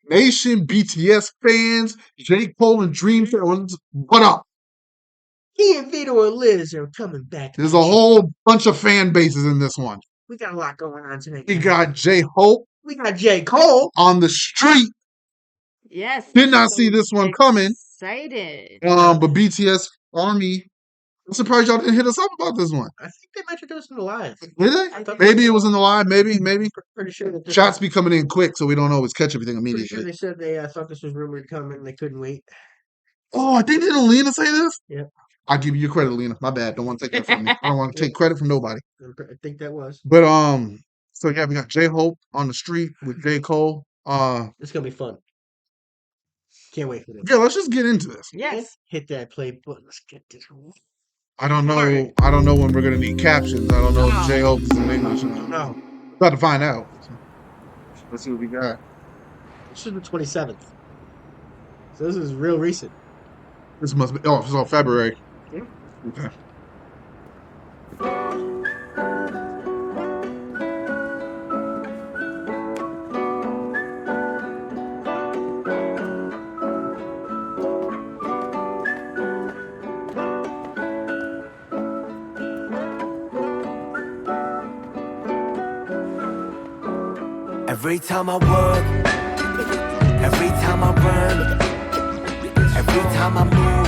Nation, BTS fans, J. Cole and Dream fans, what up? He and Vito and Liz are coming back. There's a whole bunch of fan bases in this one. We got a lot going on today. We got J-Hope. We got J. Cole on the street. Yes. Did not see this one coming. Excited. But BTS Army, I'm surprised y'all didn't hit us up about this one. I think they mentioned us in the live. Did they? Maybe it was in the live. Maybe. Pretty sure that Shots be coming in quick, so we don't always catch everything Pretty immediately. sure they said they thought this was rumored coming and they couldn't wait. Oh, I think didn't Lena say this? Yeah. I'll give you credit, Lena. My bad. Don't want to take that from me. I don't want to take credit from nobody. I think that was. But so yeah, we got J-Hope on the street with J. Cole. It's gonna be fun. Can't wait for this. Yeah, let's just get into this. Yes. Hit that play button. Let's get this. I don't know when we're gonna need captions. I don't know if J-Hope is in English. No. About to find out. Let's see what we got. This is the 27th. So this is real recent. This must be it's on February. Yeah. Okay. Every time I work, every time I run, every time I move,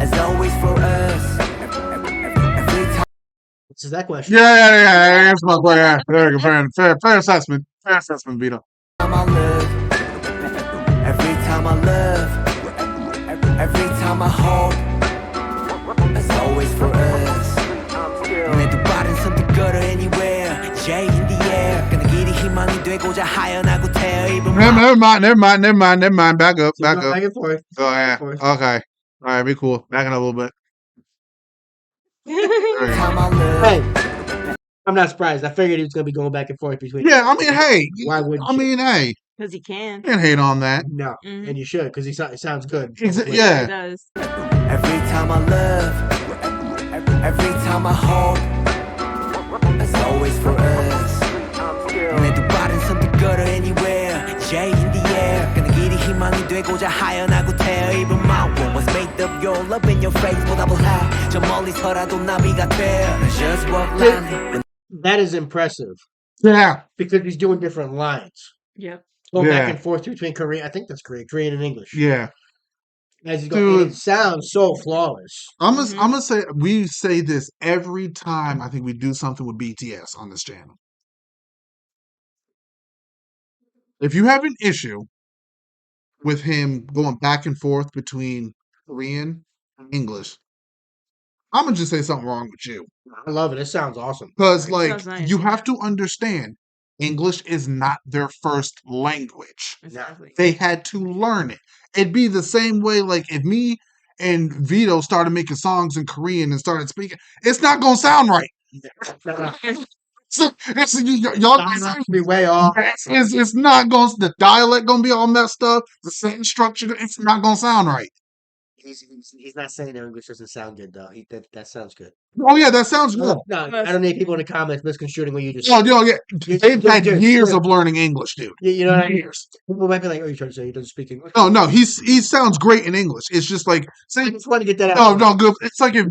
as always for us. Every time. This is that question. Yeah. That's my question. Fair assessment. Fair assessment, Vito. I live, every time I love, every time I hope, as always for us. 내도 빠른 선택걸어 anywhere, J in the air. 그는 길이 희망이 되고자 하연하고 태어 입은. Never mind. Back up. Back and forth. Oh yeah. Okay. All right. Be cool. Backing up a little bit. Hey, I'm not surprised. I figured he was gonna be going back and forth between. Yeah. I mean, hey. Why wouldn't you? Hey. Because he can. Can't hate on that. No, and you should because it sounds good. Yeah. He does. Every time I love, every time I hope, as always for us. 내도 빠른 선택걸어 anywhere, J in the air. 그는 길이 희망이 되고자 하연하고 태어 입은 my world was made of your love in your face 보다 high. 저 멀리서라도 나비가 돼. Just walk line. That is impressive Yeah. because he's doing different lines. Yep. Going back Yeah. and forth between Korean. I think that's Korean and English. Yeah. As he's going, Dude. it sounds so flawless. I'm gonna say we say this every time I think we do something with BTS on this channel. If you have an issue with him going back and forth between Korean and English, I'm gonna just say something wrong with you. I love it. It sounds awesome. Because Sounds nice, you yeah. have to understand, English is not their first language. Exactly. They had to learn it. It'd be the same way, like if me and Vito started making songs in Korean and started speaking, it's not gonna sound right. Y'all Be way off. it's not gonna, the dialect gonna be all messed up. The sentence structure, it's not gonna sound right. He's not saying English doesn't sound good though. That sounds good. Oh yeah, that sounds good. No, I don't need people in the comments misconstruing what you just Oh said. yeah, they've had years of learning English, dude. You know what I mean? Years. People might be like, "Oh, you're trying to say he doesn't speak English?" No, he sounds great in English. It's just like I just want to get that out. no, good. It's like if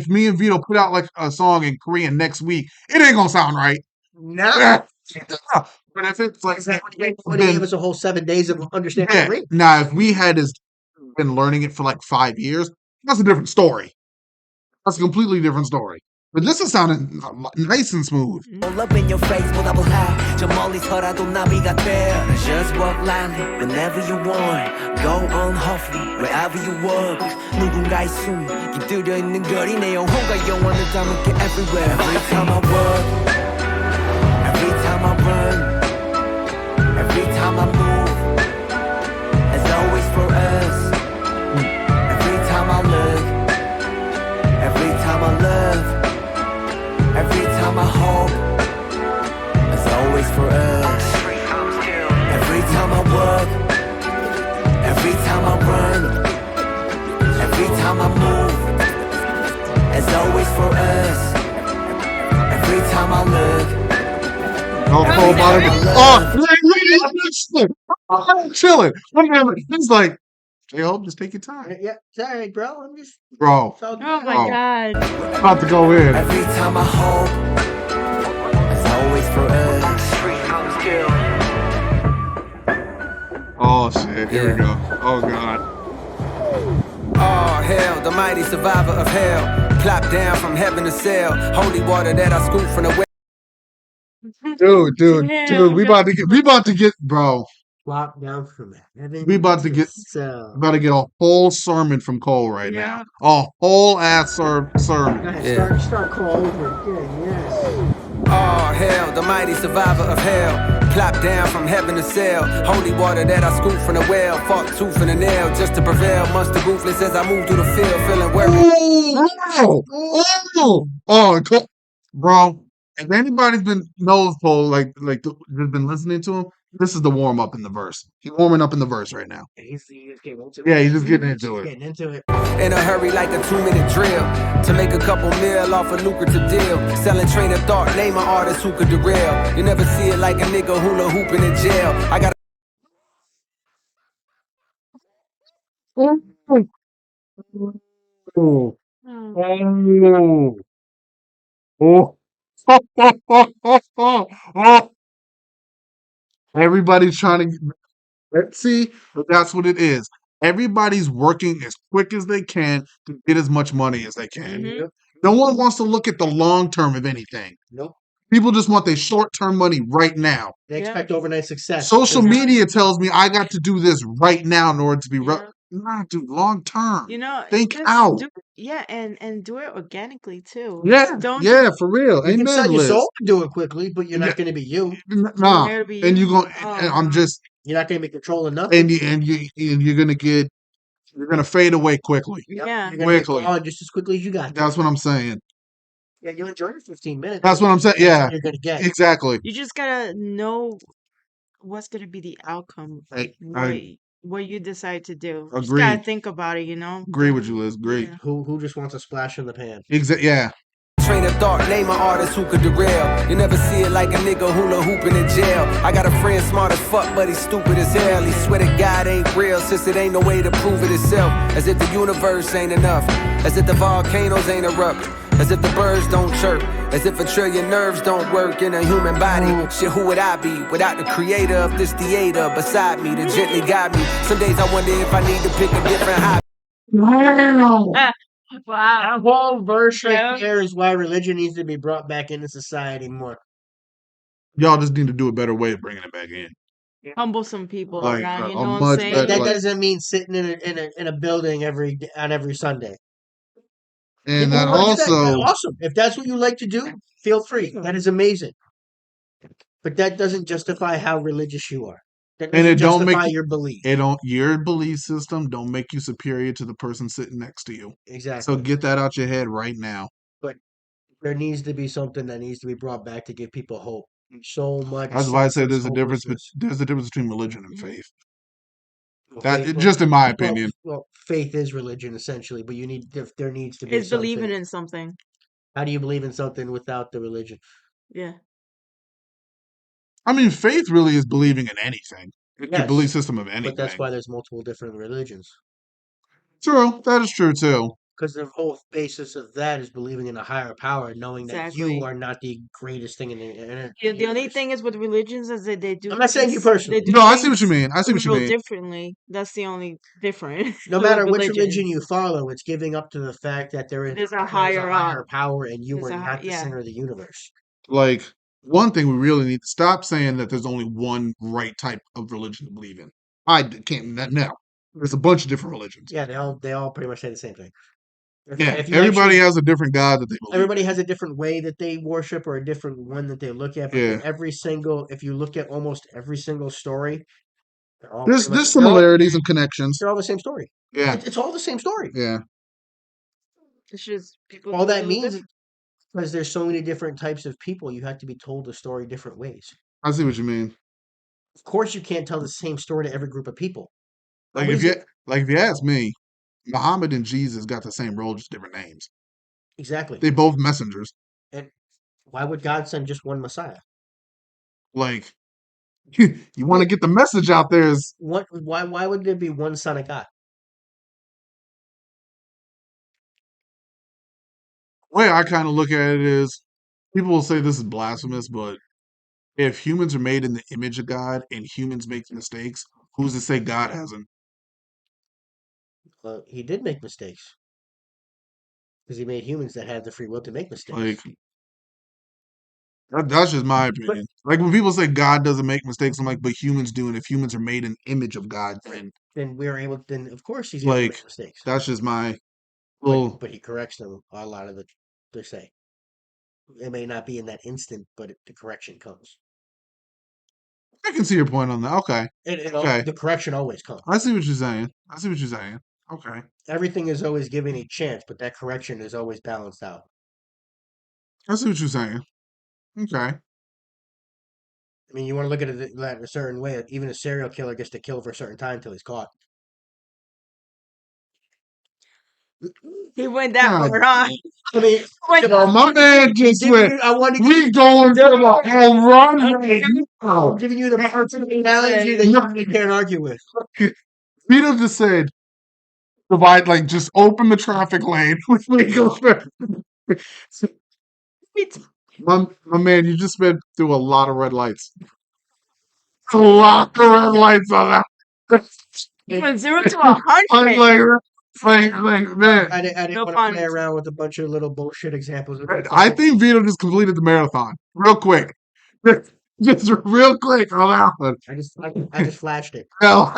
me and Vito put out like a song in Korean next week, it ain't gonna sound right. No. But if it's like When he gave us a whole 7 days of understanding yeah. Korean. Now if we had been learning it for like 5 years, that's a different story. That's a completely different story. But this is sounding nice and smooth. Up in your face 보다 high. 저 멀리서라도 나비가 돼. Just walk lightly whenever you want. Go on hopefully wherever you walk. 누군가의 숨 깃들여 있는 거리 내 영혼과 영원을 담을게 everywhere. Every time I walk, every time I run, every time I move, as always for us. Every time I look, every time I love. Every time I hope, as always for us. Every time I work, every time I run, every time I move, as always for us. Every time I look. Oh, I'm chilling. He's like, J-Hope, just take your time. Yeah, sorry, bro. I'm just. Bro, It's all good. Oh my Oh. god. about to go in. Every time I hope, it's always for us. Oh shit, here we go. Oh god. Oh hell, the mighty survivor of hell, plop down from heaven to sail. Holy water that I scoop from the well. Dude, Damn, we about to get, bro. Flop down from heaven. We about to get a whole sermon from Cole right now. A whole ass sermon. Go ahead, Yeah. start Cole over again. Yes. Oh hell, the mighty survivor of hell, plop down from heaven to sail. Holy water that I scoop from the well, fought tooth and a nail just to prevail. Monster ruthless as I move through the field, feeling worried. Cole, bro. If anybody's knows Cole, has been listening to him, this is the warm up in the verse. He's warming up in the verse right now. He's getting into it. Yeah, he's just getting into it. Getting into it. In a hurry like a 2-minute drill to make a couple mil off a lucrative deal. Selling train of thought, name an artist who could derail. You never see it like a nigga hula hooping in jail. I got Oh, Oh. oh, oh. Everybody's trying to see, but that's what it is. Everybody's working as quick as they can to get as much money as they can. Mhm. No one wants to look at the long term of anything. Nope. People just want their short term money right now. They Yeah. expect overnight success. Social Business- media tells me I got to do this right now in order to be Yeah. nah, dude, long term. You know, Think just out. and do it organically too. Yeah, Don't yeah, for real. You can sell Amen, your Liz. soul to do it quickly, but you're Yeah. not going to be you. Nah, there to be and you. you going Oh, and I'm no. just You're not going to be controlling nothing. and you're gonna fade away quickly. Yep, Yeah. You're going to Quickly. be gone just as quickly as you got. That's what I'm saying. Yeah, you enjoy your 15 minutes. That's what I'm saying. That's Yeah, all you're going to get. exactly. You just gotta know what's gonna be the outcome of I what you decide to do. Just agree. gotta think about it, you know? Agree with you, Liz. Agree. Yeah. Who just wants a splash in the pan? Yeah. train of thought, name an artist who could derail. You never see it like a nigga hula hooping in jail. I got a friend smart as fuck, but he's stupid as hell. He swear to God ain't real, since it ain't no way to prove it itself. As if the universe ain't enough, as if the volcanoes ain't erupting, as if the birds don't chirp, as if a trillion nerves don't work in a human body. Shit, who would I be without the creator of this theater beside me to gently guide me? Some days I wonder if I need to pick a different hobby. Wow. Wow. That whole verse Yeah. right there is why religion needs to be brought back into society more. Y'all just need to do a better way of bringing it back in. Humble some people Like, around, you a know what I'm much saying? better- That like- doesn't mean sitting in a building on every Sunday. And People that who wanna do that, also, awesome. If that's what you like to do, feel free. That is amazing. But that doesn't justify how religious you are. That And doesn't it don't make justify you- your belief. your belief system don't make you superior to the person sitting next to you. Exactly. So get that out your head right now. There needs to be something that needs to be brought back to give people hope. So much. That's why I say senseless there's a difference. hopelessness. There's a difference between religion and Mhm. faith. Well, That faith- just in my well, opinion. Well, faith is religion essentially, but there needs to be It's believing something. in something. How do you believe in something without the religion? Yeah. I mean, faith really is believing in anything. It's your Yes, belief system of anything. But that's why there's multiple different religions. True. That is true too. Because the whole basis of that is believing in a higher power, knowing that Exactly. you are not the greatest thing in The only universe. thing is with religions is that they do. I'm not saying you things- personally. they do No, I see what you things mean. I see what you real mean. differently. That's the only difference. No with matter which religions. religion you follow, it's giving up to the fact that There's a higher up. power, and you There's are a hi- not the yeah. center of the universe. Like, one thing we really need to stop saying that there's only one right type of religion to believe in. Can't. No, there's a bunch of different religions. Yeah, they all pretty much say the same thing. Yeah, If you everybody actually- has a different God that they believe. everybody has a different way that they worship or a different one that they look at. But Yeah. if you look at almost every single story, they're all There's pretty much- similarities and connections. They're all the same story. Yeah, It's all the same story. yeah. It's just people. All do that it means different. is because there's so many different types of people, you have to be told the story different ways. I see what you mean. Of course, you can't tell the same story to every group of people. Like if you ask me, Muhammad and Jesus got the same role, just different names. Exactly. They both messengers. And why would God send just one Messiah? Like You want to get the message out there is What? Why would there be one son of God? the way I kind of look at it is people will say this is blasphemous, but if humans are made in the image of God and humans make mistakes, who's to say God hasn't? He did make mistakes because he made humans that had the free will to make mistakes. Like that's just my But opinion. Like when people say God doesn't make mistakes, I'm like, but humans do, and if humans are made in the image of God, then we're able. Then of course he's able to like make mistakes. that's just my But little. but he corrects them a lot of the. They say it may not be in that instant, but the correction comes. I can see your point on that. Okay, okay, The correction always comes. I see what you're saying. I see what you're saying. Okay, Everything is always given a chance, but that correction is always balanced out. I see what you're saying. Okay, I mean, you want to look at it a certain way. Even a serial killer gets to kill for a certain time until he's caught. He went that God, far, huh? I mean, Wait, my man just went. I want to We going for the home run right I'm now. giving you the perfect analogy that you can't argue with. Vito just said, divide, like, just open the traffic lane. We go for my man, you just went through a lot of red lights. A lot of red lights on that. from 0 to I'm 100. man. I didn't No want to play fun. around with a bunch of little bullshit examples. I think Vito just completed the marathon real quick. Just real quick on that one. I just flashed it. No,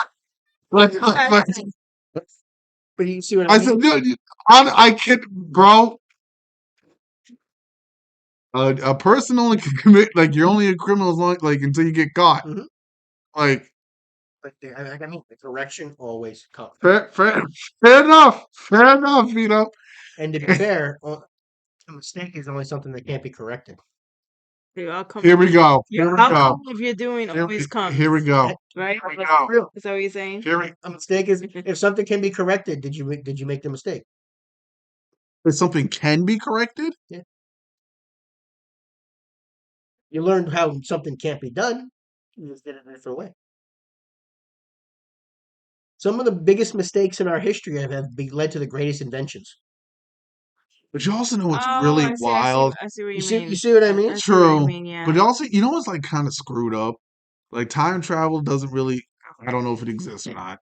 like, But you see what I I mean? said, no, I can't, bro. A person only can commit, like, you're only a criminal as long, like, until you get caught. Mhm. Like, But I mean, the correction always comes. fair enough, Vito. And to be fair, a mistake is only something that can't be corrected. The outcome, Here we go. your Here we go. outcome of your doing Here, always comes, here we go. right? Here we go. Real. Is that what you're saying? Here we. A mistake is if something can be corrected. Did you make the mistake? If something can be corrected, Yeah. You learned how something can't be done. You just did it a different way. Some of the biggest mistakes in our history led to the greatest inventions. but you also know what's Oh, really I see wild. what you You mean. see what I mean? I see what you True, mean, yeah. but also, you know what's like kind of screwed up? Like time travel doesn't really. I don't know if it exists or not,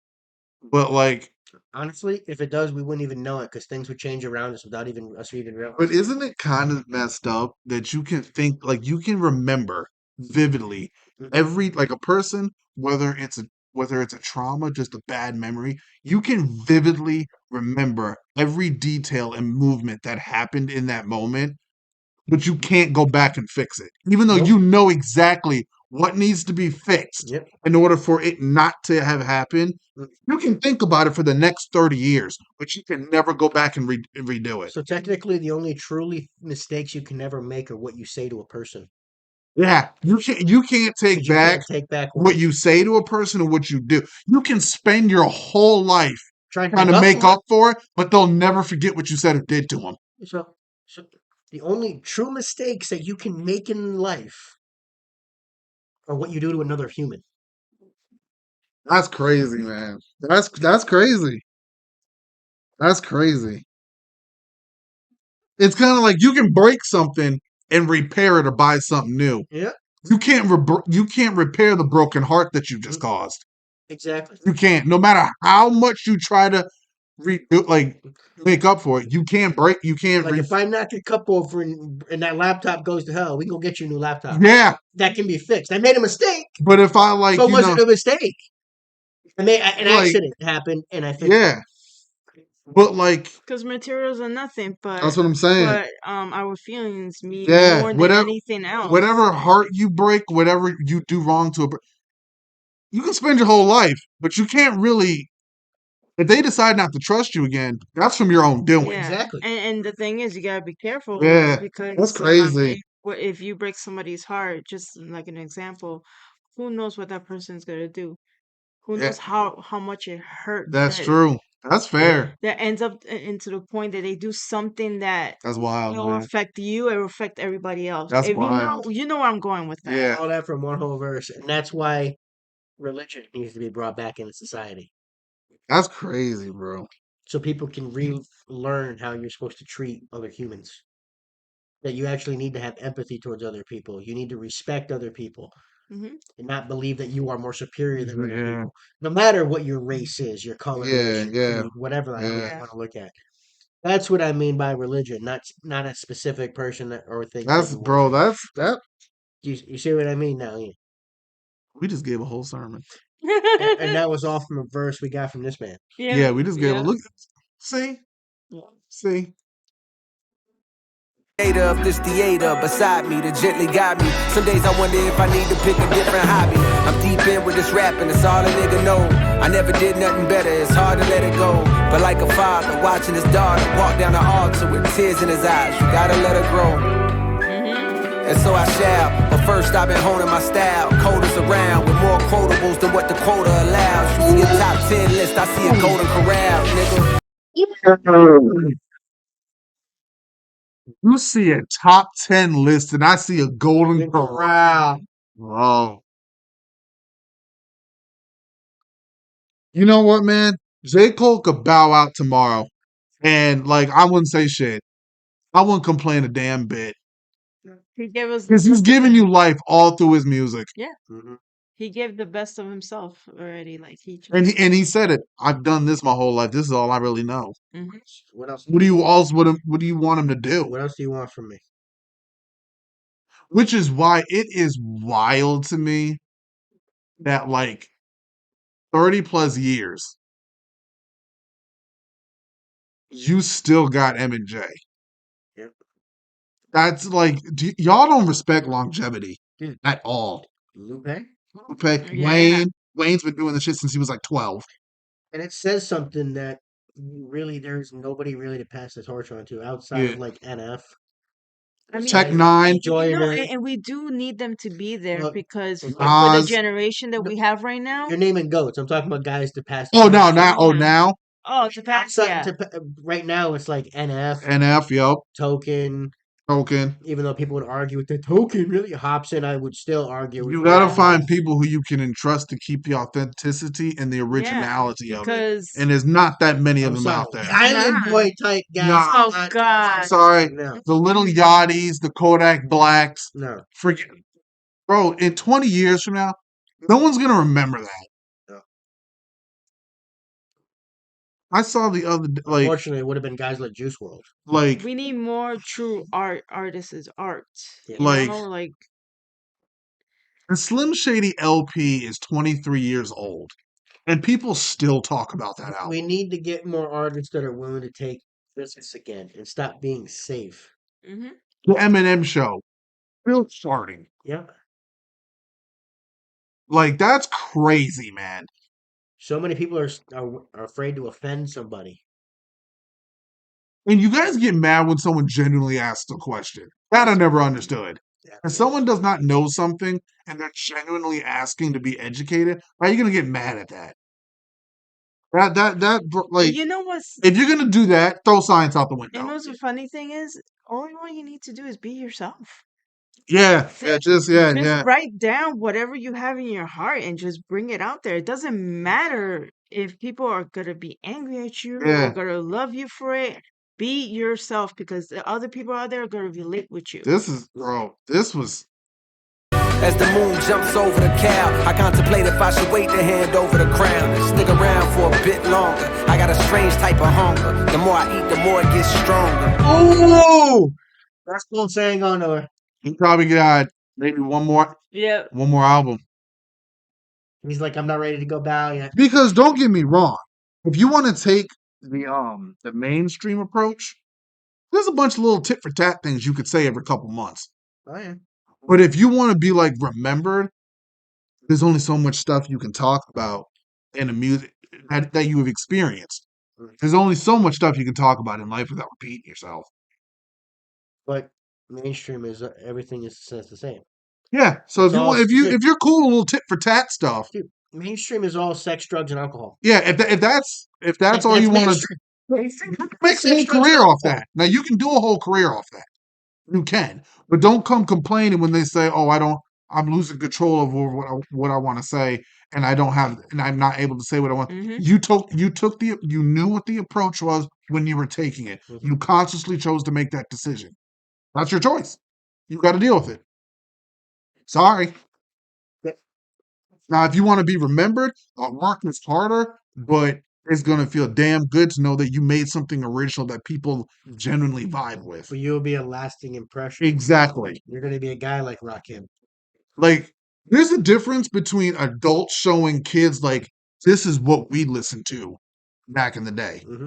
but like, Honestly, if it does, we wouldn't even know it because things would change around us without even us even but realizing. isn't it kind of messed up that you can think like you can remember vividly Mhm. every like a person, whether it's a trauma, just a bad memory, you can vividly remember every detail and movement that happened in that moment, but you can't go back and fix it. Even though Nope. you know exactly what needs to be fixed Yep. in order for it not to have happened. Mm. You can think about it for the next 30 years, but you can never go back and redo it. So technically, the only truly mistakes you can never make are what you say to a person. Yeah, you can't take Because you back can't take back what you say to a person or what you do. You can spend your whole life trying trying to make up for it, but they'll never forget what you said or did to them. So the only true mistakes that you can make in life are what you do to another human. That's crazy, man. That's crazy. That's crazy. It's kind of like you can break something and repair it or buy something new. Yeah, You can't repair the broken heart that you just caused. exactly. You can't. No matter how much you try to make up for it, you can't break. You can't. Like if I knock your cup over and that laptop goes to hell, we can go get you a new laptop. Yeah, That can be fixed. I made a mistake, but if I like, but was it a mistake? An like, accident happened, and I fixed it. yeah, but like, Because materials are nothing, that's what I'm saying. but our feelings mean Yeah, more than anything else. whatever heart you break, whatever you do wrong to you can spend your whole life, but you can't really. If they decide not to trust you again, that's from your own doing. Yeah, Exactly. and the thing is, you gotta be careful Yeah, because that's crazy. if you break somebody's heart, just like an example, who knows what that person's gonna do? Who Yeah, knows how much it hurt that's that true. That's fair. that ends up into the point that they do something that That's wild, will man. affect you, it will affect everybody else. That's If wild. you know where I'm going with that. Yeah. All that from one whole verse, and that's why religion needs to be brought back into society, That's crazy, bro. so people can relearn how you're supposed to treat other humans. That you actually need to have empathy towards other people. You need to respect other people Hmm. and not believe that you are more superior than other Yeah. people, no matter what your race is, your color is, Yeah, your yeah, creed, whatever the hell you yeah. want to look at. That's what I mean by religion, not a specific person or thing that That's you bro, worship. that You see what I mean now? Yeah. we just gave a whole sermon. And that was all from a verse we got from this man. Yeah, we just gave a yeah. look. See? See? Creator of this theater beside me to gently guide me. Some days I wonder if I need to pick a different hobby. I'm deep in with this rapping, it's all a nigga know. I never did nothing better, it's hard to let it go. But like a father watching his daughter walk down the altar with tears in his eyes, you gotta let her grow. And so I shall, but first I've been honing my style. Coders around with more quotables than what the quota allows. You see a top 10 list, I see a golden corral, nigga. You see a top 10 list and I see a golden corral. Bro. You know what, man? J. Cole could bow out tomorrow. And like I wouldn't say shit. I wouldn't complain a damn bit. He gave us the Because he's best of giving him. you life all through his music. Yeah. Mhm. He gave the best of himself already. Like he And just. he said it. I've done this my whole life. This is all I really know. Mhm. What else? What do you want him to do? What else do you want from me? Which is why it is wild to me that like 30 plus years, you still got M and J. Yep. That's like y'all don't respect longevity Dude, at all. Lupe. Okay, Yeah. Wayne's been doing this shit since he was like 12. And it says something that really there's nobody really to pass the torch on to outside Yeah, of like NF. I There's mean, Tech guys like Nine, Joyner. and we do need them to be there Well, because for the Nas. generation that no, we have right now. you're naming goats. I'm talking about guys to pass the Oh torch no, to. now Yeah. now Oh, to pass, Outside yeah. right now, it's like NF, NF, yup, Token. token. Even though people would argue with the Token, really Hobson, I would still argue with You the gotta Yeah. find people who you can entrust to keep the authenticity and the Yeah. originality of it. Because And there's not that many of I'm them sorry, out there. the Island nah. Boy type guys. Nah, Oh I'm I'm God. sorry. no, The little Yachties, the Kodak Blacks. no, Forget, bro. In 20 years from now, no one's gonna remember that. no. I saw the other Unfortunately, it would have been guys like Juice World. like We need more true artists' art. Yeah. You like know, like the Slim Shady LP is 23 years old, and people still talk about that We album. need to get more artists that are willing to take risks again and stop being safe. hmm The Eminem show, still starting. Yeah. Like that's crazy, man. So many people are afraid to offend somebody. And you guys get mad when someone genuinely asks a question. That I never understood. Yeah. If someone does not know something and they're genuinely asking to be educated, how are you gonna get mad at that? Like you know what's if you're gonna do that, throw science out the you window. know what's the funny thing is, all you need to do is be yourself. Yeah, That's yeah, it. just Just yeah. write down whatever you have in your heart and just bring it out there. It doesn't matter if people are gonna be angry at you or Yeah. gonna love you for it. Be yourself because the other people out there are gonna relate with you. This is bro. This was As the moon jumps over the cow, I contemplate if I should wait to hand over the crown and stick around for a bit longer. I got a strange type of hunger. The more I eat, the more it gets stronger. Oh, that's cool saying on there. he probably got maybe Yeah. one more album. He's like, I'm not ready to go bow yet. Because don't get me wrong, if you want to take the mainstream approach, there's a bunch of little tit for tat things you could say every couple months. Oh yeah. But if you want to be like remembered, there's only so much stuff you can talk about in the music that you have experienced. There's only so much stuff you can talk about in life without repeating yourself. But mainstream is everything is says the same. Yeah. So It's all if you're cool with little tit for tat stuff, dude. Mainstream is all sex, drugs, and alcohol. Yeah, if that's all you want to mainstream. make a whole Sex, drugs, and career off alcohol. that. Now you can do a whole career off that. You can, but don't come complaining when they say, "Oh, I don't. I'm losing control over what I want to say, and I don't have, and I'm not able to say what I want." Mm-hmm. You knew what the approach was when you were taking it. Mhm. You consciously chose to make that decision. That's your choice. You got to deal with it. Sorry. Now, if you want to be remembered, work is harder, but it's gonna feel damn good to know that you made something original that people genuinely vibe with. For you, will be a lasting impression. Exactly. You're going to be a guy like Rakim. Like, there's a difference between adults showing kids like this is what we listened to back in the day. Hmm.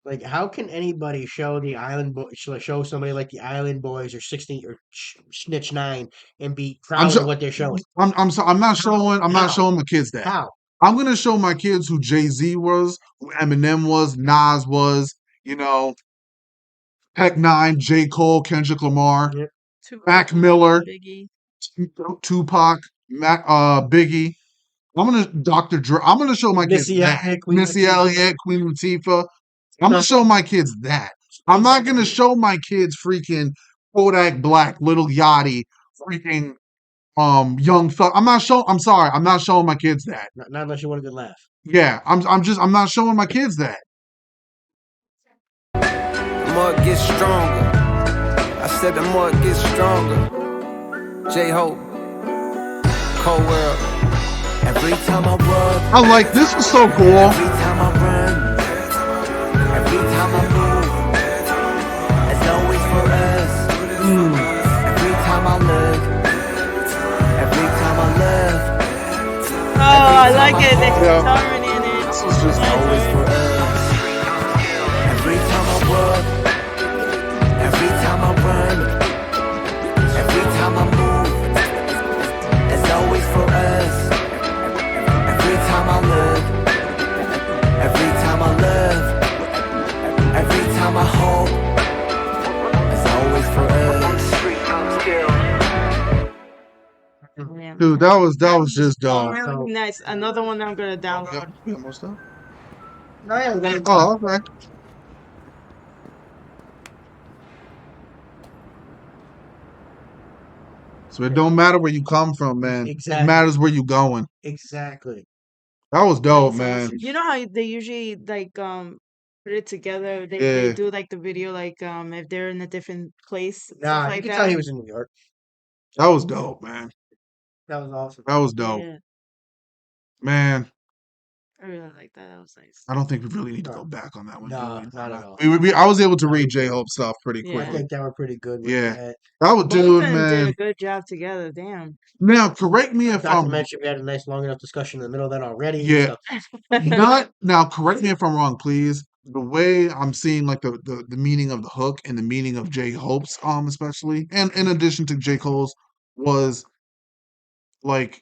Like, how can anybody show the Island Boys, show somebody like the Island Boys or 16 or Snitch 9 and be I'm proud of so, what they're showing? I'm not showing How? my kids that. How? I'm gonna show my kids who Jay-Z was, who Eminem was, Nas was, you know, Tech Nine, J. Cole, Kendrick Lamar, Yep. Mac Tupac, Miller, Biggie. Tupac, Biggie. I'm gonna Dr. Dre. I'm gonna show my kids Missy that. Elliott, Queen Missy Latifah. Elliott, Queen Latifah. I'm gonna show my kids that. I'm not gonna show my kids freaking Kodak Black, Little Yachty, freaking Young Thug. I'm sorry, I'm not showing my kids that. Not unless you want a good laugh. Yeah, I'm not showing my kids that. The more it gets stronger. I said the more it gets stronger. J-Hope, Cold World. Every time I run, I like this was so cool. every time I run, every time I move, it's always for us. Every time I look, every time I love, Oh, I like it. There's Yeah. harmony in it. This was just always for us. Every time I walk, every time I run, every time I move, it's always for us. Every time I look, every time I love, every time I hope, it's always for us. Yeah. dude. That was just Oh, dope. really nice. Another one that I'm gonna Yeah, download. yeah, more stuff. No, yeah, we got it. Oh, okay. So it don't matter where you come from, man. It Exactly. matters where you going. Exactly. That was dope, Nice, man. awesome. You know how they usually like put it together? They Yeah, do like the video like if they're in a different place, stuff Nah, you like can tell that. he was in New York. that was dope, man. That was awesome. That was dope, Yeah, man. I really like that. That was nice. I don't think we really need to No. go back on that one, do No, we? not at all. I was able to No, read we J didn't. Hope stuff pretty Yeah. I quickly. think that were pretty good with Yeah, that. that was, Both of dude, them did man. a good job together. Damn. Now, correct me if Not to I'm mention we had a nice long enough discussion in the middle of that already. yeah. So Not now. Correct me if I'm wrong, please. The way I'm seeing like the meaning of the hook and the meaning of J Hope's especially, and in addition to J Cole's, was like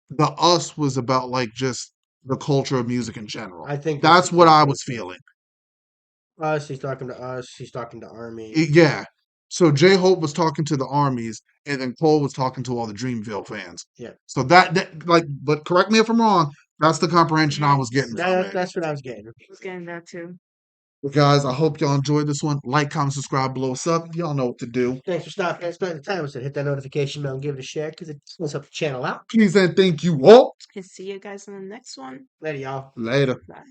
the us was about like just the culture of music in general. I think That's what I was feeling. us, he's talking to us, he's talking to Army. Yeah. So J Hope was talking to the armies, and then Cole was talking to all the Dreamville fans. Yeah. So that like, but correct me if I'm wrong. That's the comprehension I was getting from it. That's what I was getting. I was getting that too. But guys, I hope y'all enjoyed this one. Like, comment, subscribe, blow us up. Y'all know what to do. Thanks for stopping and spending the time. So hit that notification bell and give it a share because it helps help the channel out. Please and thank you all. And see you guys in the next one. Later, y'all. Later. Bye.